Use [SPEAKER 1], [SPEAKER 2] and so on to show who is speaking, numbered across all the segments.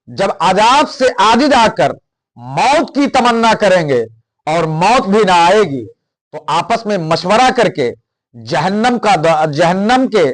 [SPEAKER 1] जब अजाब से आजिज आकर मौत की तमन्ना करेंगे और मौत भी ना आएगी, तो आपस में मशवरा करके जहन्नम के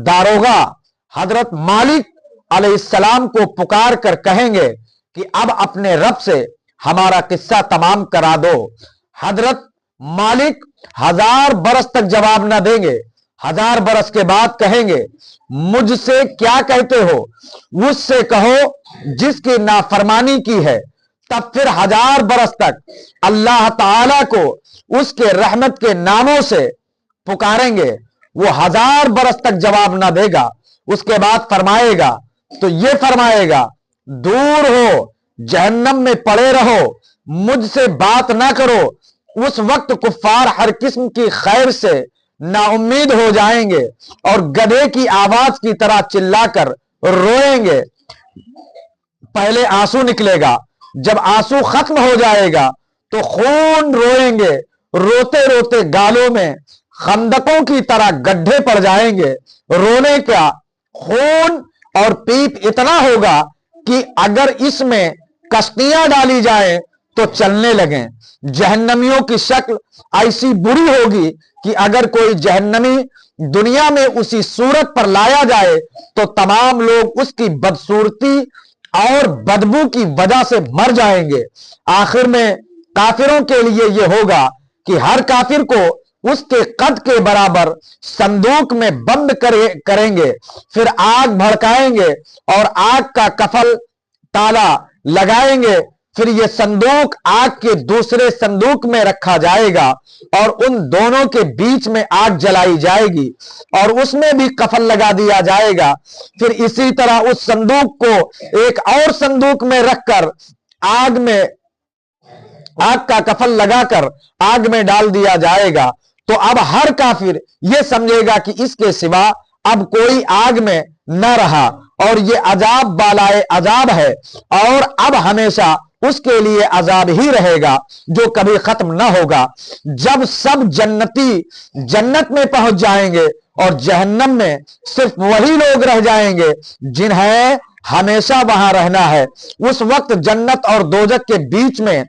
[SPEAKER 1] दारोगा हजरत मालिक अलैहिस्सलाम को पुकार कर कहेंगे कि अब अपने रब से हमारा किस्सा तमाम करा दो। हजरत मालिक 1000 बरस तक जवाब ना देंगे। 1000 बरस के बाद कहेंगे, मुझसे क्या कहते हो? उससे कहो जिसकी नाफरमानी की है। तब फिर 1000 बरस तक अल्लाह ताला को उसके रहमत के नामों से पुकारेंगे। वो 1000 बरस तक जवाब ना देगा। उसके बाद फरमाएगा, तो ये फरमाएगा, दूर हो, जहन्नम में पड़े रहो, मुझसे बात ना करो। उस वक्त कुफ्फार हर किस्म की खैर से नाउम्मीद हो जाएंगे और गधे की आवाज की तरह चिल्लाकर रोएंगे। पहले आंसू निकलेगा, जब आंसू खत्म हो जाएगा तो खून रोएंगे। रोते रोते गालों में खंदकों की तरह गड्ढे पड़ जाएंगे। रोने का खून और पीप इतना होगा कि अगर इसमें कश्तियां डाली जाएं तो चलने लगें। जहन्नमियों की शक्ल ऐसी बुरी होगी कि अगर कोई जहन्नमी दुनिया में उसी सूरत पर लाया जाए तो तमाम लोग उसकी बदसूरती और बदबू की वजह से मर जाएंगे। आखिर में काफिरों के लिए यह होगा कि हर काफिर को उसके कद के बराबर संदूक में बंद करेंगे, फिर आग भड़काएंगे और आग का कफल ताला लगाएंगे। फिर यह संदूक आग के दूसरे संदूक में रखा जाएगा और उन दोनों के बीच में आग जलाई जाएगी और उसमें भी कफल लगा दिया जाएगा। फिर इसी तरह उस संदूक को एक और संदूक में रखकर आग का कफल लगाकर आग में डाल दिया जाएगा। तो अब हर काफिर यह समझेगा कि इसके सिवा अब कोई आग में न रहा और ये अजाब बालाए अजाब है और अब हमेशा उसके लिए अजाब ही रहेगा जो कभी खत्म न होगा। जब सब जन्नती जन्नत में पहुंच जाएंगे और जहन्नम में सिर्फ वही लोग रह जाएंगे जिन्हें हमेशा वहां रहना है, उस वक्त जन्नत और दोजख के बीच में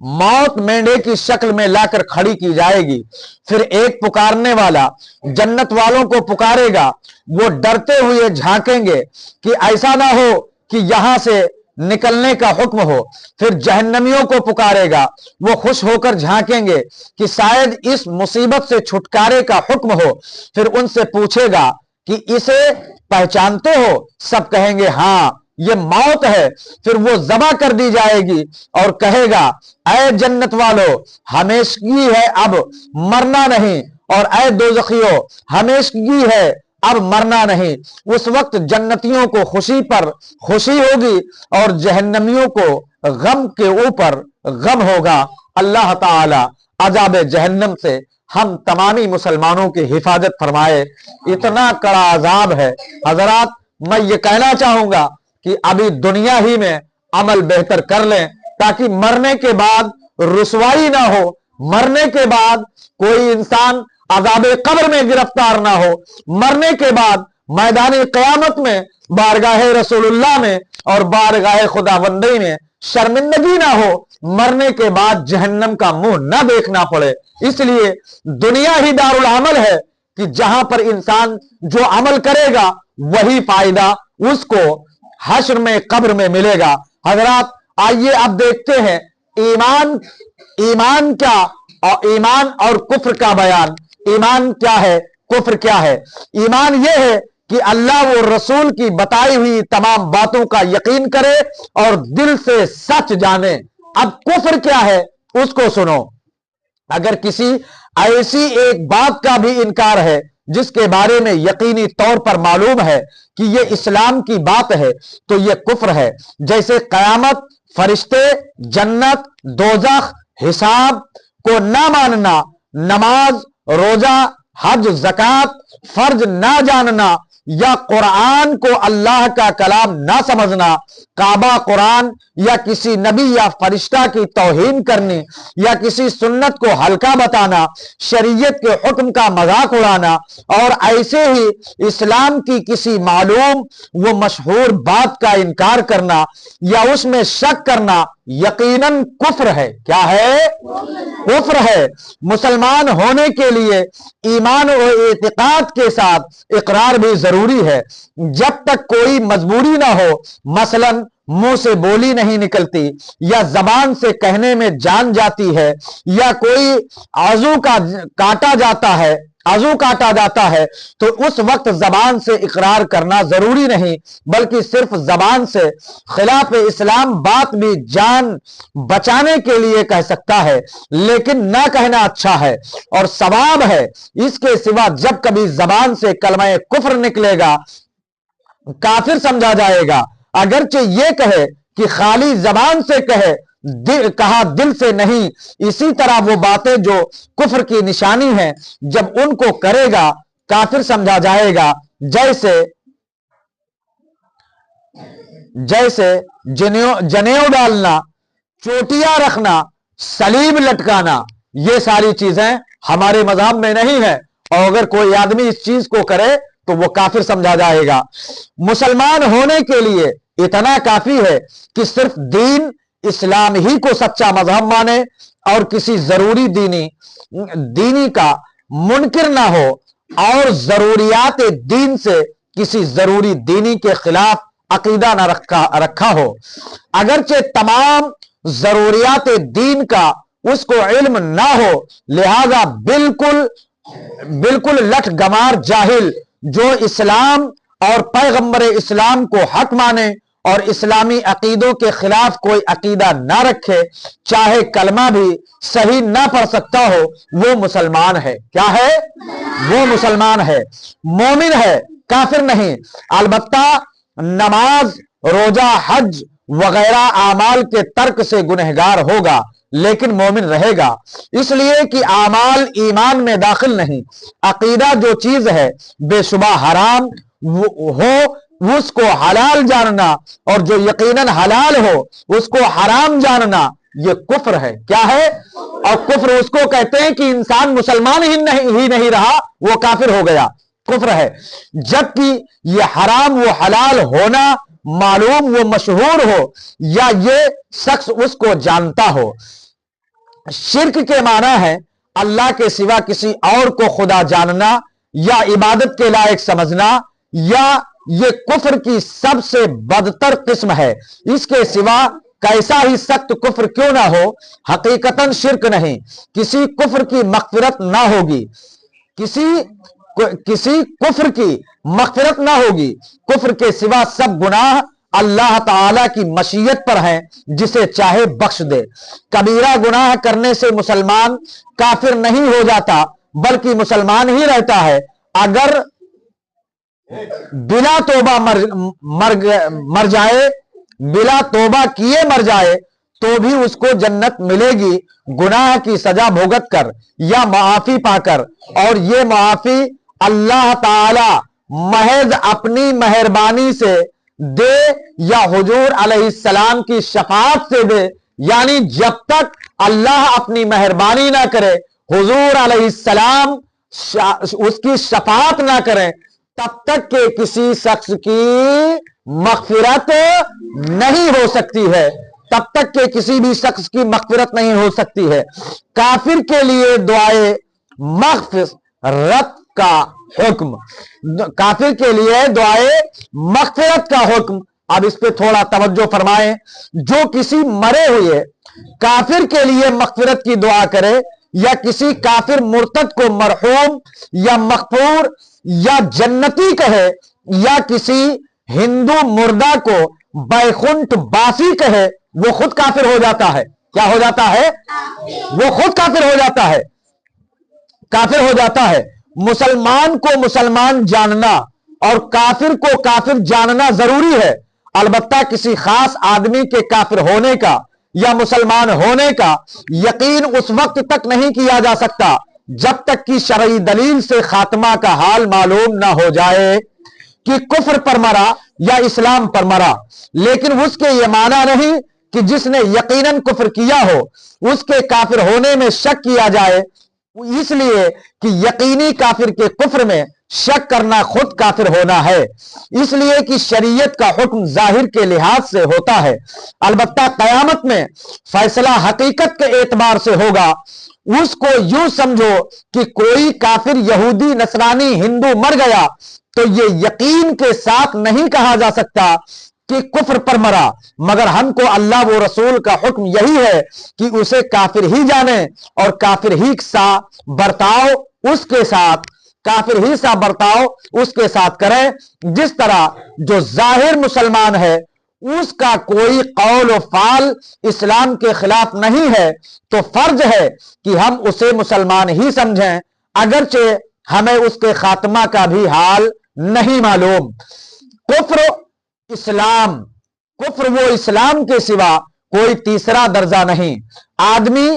[SPEAKER 1] मौत मेंढे की शक्ल में लाकर खड़ी की जाएगी। फिर एक पुकारने वाला जन्नत वालों को पुकारेगा। वो डरते हुए झांकेंगे कि ऐसा ना हो कि यहां से निकलने का हुक्म हो। फिर जहन्नमियों को पुकारेगा। वो खुश होकर झांकेंगे कि शायद इस मुसीबत से छुटकारे का हुक्म हो। फिर उनसे पूछेगा कि इसे पहचानते हो? सब कहेंगे हाँ, ये मौत है। फिर वो ज़बा कर दी जाएगी और कहेगा, ऐ जन्नत वालों, हमेशगी है, अब मरना नहीं, और ऐ दोज़खियों, हमेशगी है, अब मरना नहीं। उस वक्त जन्नतियों को खुशी पर खुशी होगी और जहन्नमियों को गम के ऊपर गम होगा। अल्लाह ताला अजाब जहन्नम से हम तमामी मुसलमानों की हिफाजत फरमाए। इतना कड़ा अजाब है हजरात। मैं ये कहना चाहूंगा कि अभी दुनिया ही में अमल बेहतर कर लें ताकि मरने के बाद रुसवाई ना हो, मरने के बाद कोई इंसान अज़ाबे कब्र में गिरफ्तार ना हो, मरने के बाद मैदानी क़यामत में बारगाह रसूलुल्लाह में और बारगाह खुदाबंदी में शर्मिंदगी ना हो, मरने के बाद जहन्नम का मुंह ना देखना पड़े। इसलिए दुनिया ही दारुल अमल है कि जहां पर इंसान जो अमल करेगा वही फायदा उसको हश्र में कब्र में मिलेगा। हजरात, आइए अब देखते हैं ईमान क्या और ईमान और कुफ्र का बयान। ईमान क्या है, कुफ्र क्या है? ईमान यह है कि अल्लाह वो रसूल की बताई हुई तमाम बातों का यकीन करे और दिल से सच जाने। अब कुफ्र क्या है उसको सुनो। अगर किसी ऐसी एक बात का भी इनकार है जिसके बारे में यकीनी तौर पर मालूम है कि यह इस्लाम की बात है तो यह कुफ्र है। जैसे कयामत, फरिश्ते, जन्नत, दोजख, हिसाब को ना मानना, नमाज, रोजा, हज, ज़कात फर्ज ना जानना या कुरान को अल्लाह का कलाम ना समझना, काबा, कुरान या किसी नबी या फरिश्ता की तौहीन करनी या किसी सुन्नत को हल्का बताना, शरीयत के हुक्म का मजाक उड़ाना और ऐसे ही इस्लाम की किसी मालूम व मशहूर बात का इनकार करना या उसमें शक करना यकीनन कुफ्र है। क्या है? कुफ्र है। मुसलमान होने के लिए ईमान और एतिकाद के साथ इकरार भी जरूरी है। जब तक कोई मजबूरी ना हो, मसलन मुंह से बोली नहीं निकलती या जबान से कहने में जान जाती है या कोई आजू काटा जाता है तो उस वक्त जबान से इकरार करना जरूरी नहीं, बल्कि सिर्फ जबान से खिलाफ इस्लाम बात भी जान बचाने के लिए कह सकता है, लेकिन ना कहना अच्छा है और सवाब है। इसके सिवा जब कभी जबान से कलमा कुफ्र निकलेगा काफिर समझा जाएगा। अगरचे ये कहे कि खाली जबान से कहा दिल से नहीं। इसी तरह वो बातें जो कुफ्र की निशानी है जब उनको करेगा काफिर समझा जाएगा, जैसे जनेऊ डालना, चोटियां रखना, सलीब लटकाना। ये सारी चीजें हमारे मजहब में नहीं है और अगर कोई आदमी इस चीज को करे तो वो काफिर समझा जाएगा। मुसलमान होने के लिए इतना काफी है कि सिर्फ दीन इस्लाम ही को सच्चा मजहब माने और किसी जरूरी दीनी का मुनकिर ना हो और जरूरियात दीन से किसी जरूरी दीनी के खिलाफ अकीदा ना रखा हो। अगरचे तमाम जरूरियात दीन का उसको इल्म ना हो, लिहाजा बिल्कुल लठ गमार जाहिल जो इस्लाम और पैगंबर इस्लाम को हक माने और इस्लामी अकीदों के खिलाफ कोई अकीदा ना रखे, चाहे कलमा भी सही ना पढ़ सकता हो, वो मुसलमान है। क्या है? वो मुसलमान है, मोमिन है, काफिर नहीं। अलबत्ता नमाज, रोजा, हज वगैरह आमाल के तर्क से गुनहगार होगा, लेकिन मोमिन रहेगा, इसलिए कि आमाल ईमान में दाखिल नहीं। अकीदा जो चीज है बेशुबा हराम हो उसको हलाल जानना और जो यकीनन हलाल हो उसको हराम जानना, ये कुफ्र है। क्या है? और कुफ्र उसको कहते हैं कि इंसान मुसलमान ही नहीं रहा, वो काफिर हो गया, कुफ्र है। जबकि ये हराम वो हलाल होना मालूम वो मशहूर हो या ये शख्स उसको जानता हो। शिर्क के माना है अल्लाह के सिवा किसी और को खुदा जानना या इबादत के लायक समझना, या ये कुफ्र की सबसे बदतर किस्म है। इसके सिवा कैसा ही सख्त कुफ्र क्यों ना हो, हकीकतन शिर्क नहीं। किसी कुफ्र की मग़फ़िरत ना होगी, किसी कुफ्र की मग़फ़िरत ना होगी। कुफ्र के सिवा सब गुनाह अल्लाह ताला की मशीयत पर है, जिसे चाहे बख्श दे। कबीरा गुनाह करने से मुसलमान काफिर नहीं हो जाता, बल्कि मुसलमान ही रहता है। अगर बिना तौबा मर जाए, बिना तौबा किए मर जाए तो भी उसको जन्नत मिलेगी, गुनाह की सजा भुगत कर या माफी पाकर। और ये माफी अल्लाह ताला महज अपनी मेहरबानी से दे या हुजूर अलैहिस्सलाम की शफाअत से दे। यानी जब तक अल्लाह अपनी मेहरबानी ना करे, हुजूर अलैहिस्सलाम उसकी शफाअत ना करें, तब तक के किसी शख्स की मग़फ़िरत नहीं हो सकती है, तब तक के किसी भी शख्स की मग़फ़िरत नहीं हो सकती है। काफिर के लिए दुआए मग़फ़िरत का हुक्म, काफिर के लिए दुआए मग़फ़िरत का हुक्म। अब इस पे थोड़ा तवज्जो फरमाएं। जो किसी मरे हुए काफिर के लिए मग़फ़िरत की दुआ करे या किसी काफिर मुर्तद को मरहूम या मग़फ़ूर या जन्नती कहे या किसी हिंदू मुर्दा को बैकुंठ बासी कहे, वो खुद काफिर हो जाता है। क्या हो जाता है? वो खुद काफिर हो जाता है, काफिर हो जाता है। मुसलमान को मुसलमान जानना और काफिर को काफिर जानना जरूरी है। अलबत्ता किसी खास आदमी के काफिर होने का या मुसलमान होने का यकीन उस वक्त तक नहीं किया जा सकता जब तक कि शरई दलील से खात्मा का हाल मालूम ना हो जाए कि कुफ्र पर मरा یا اسلام پر مرا، لیکن اس کے یہ معنی نہیں کہ جس نے یقیناً کفر کیا ہو اس کے کافر ہونے میں شک کیا جائے، اس لیے کہ یقینی کافر کے کفر میں شک کرنا خود کافر ہونا ہے، اس لیے کہ شریعت کا حکم ظاہر کے لحاظ سے ہوتا ہے، البتہ قیامت میں فیصلہ حقیقت کے اعتبار سے ہوگا۔ اس کو یوں سمجھو کہ کوئی کافر یہودی نصرانی ہندو مر گیا تو یہ یقین کے ساتھ نہیں کہا جا سکتا کہ کفر پر مرا، مگر ہم کو اللہ و رسول کا حکم یہی ہے کہ اسے کافر ہی جانے اور کافر ہی سا برتاؤ اس کے ساتھ کریں، جس طرح جو ظاہر مسلمان ہے اس کا کوئی قول و فعل اسلام کے خلاف نہیں ہے تو فرض ہے کہ ہم اسے مسلمان ہی سمجھیں، اگرچہ ہمیں اس کے خاتمہ کا بھی حال نہیں معلوم۔ کفر وہ اسلام کے سوا کوئی تیسرا درجہ نہیں، آدمی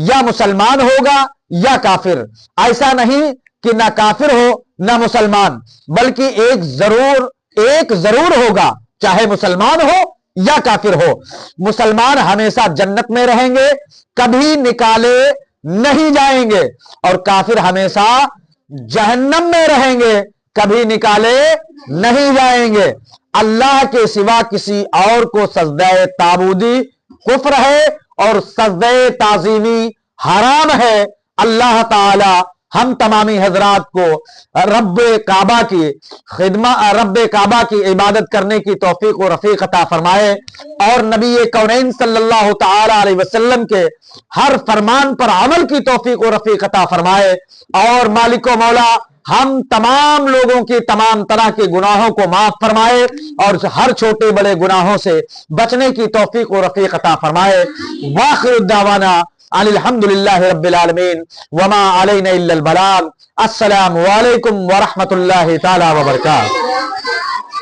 [SPEAKER 1] یا مسلمان ہوگا یا کافر، ایسا نہیں کہ نہ کافر ہو نہ مسلمان، بلکہ ایک ضرور ہوگا، چاہے مسلمان ہو یا کافر ہو۔ مسلمان ہمیشہ جنت میں رہیں گے، کبھی نکالے نہیں جائیں گے، اور کافر ہمیشہ جہنم میں رہیں گے، کبھی نکالے نہیں جائیں گے۔ اللہ کے سوا کسی اور کو سجدہ تعبدی کفر ہے اور سجدہ تعظیمی حرام ہے۔ اللہ تعالی ہم تمامی حضرات کو رب کعبہ کی عبادت کرنے کی توفیق و رفیق عطا فرمائے، اور نبی کونین صلی اللہ تعالی علیہ وسلم کے ہر فرمان پر عمل کی توفیق و رفیق عطا فرمائے، اور مالک و مولا ہم تمام لوگوں کی تمام طرح کے گناہوں کو معاف فرمائے اور ہر چھوٹے بڑے گناہوں سے بچنے کی توفیق و رفیق عطا فرمائے۔ واخر الدعوانا ان الحمدللہ رب العالمین وما علینا الا البلاغ۔ السلام علیکم ورحمۃ اللہ تعالی وبرکاتہ۔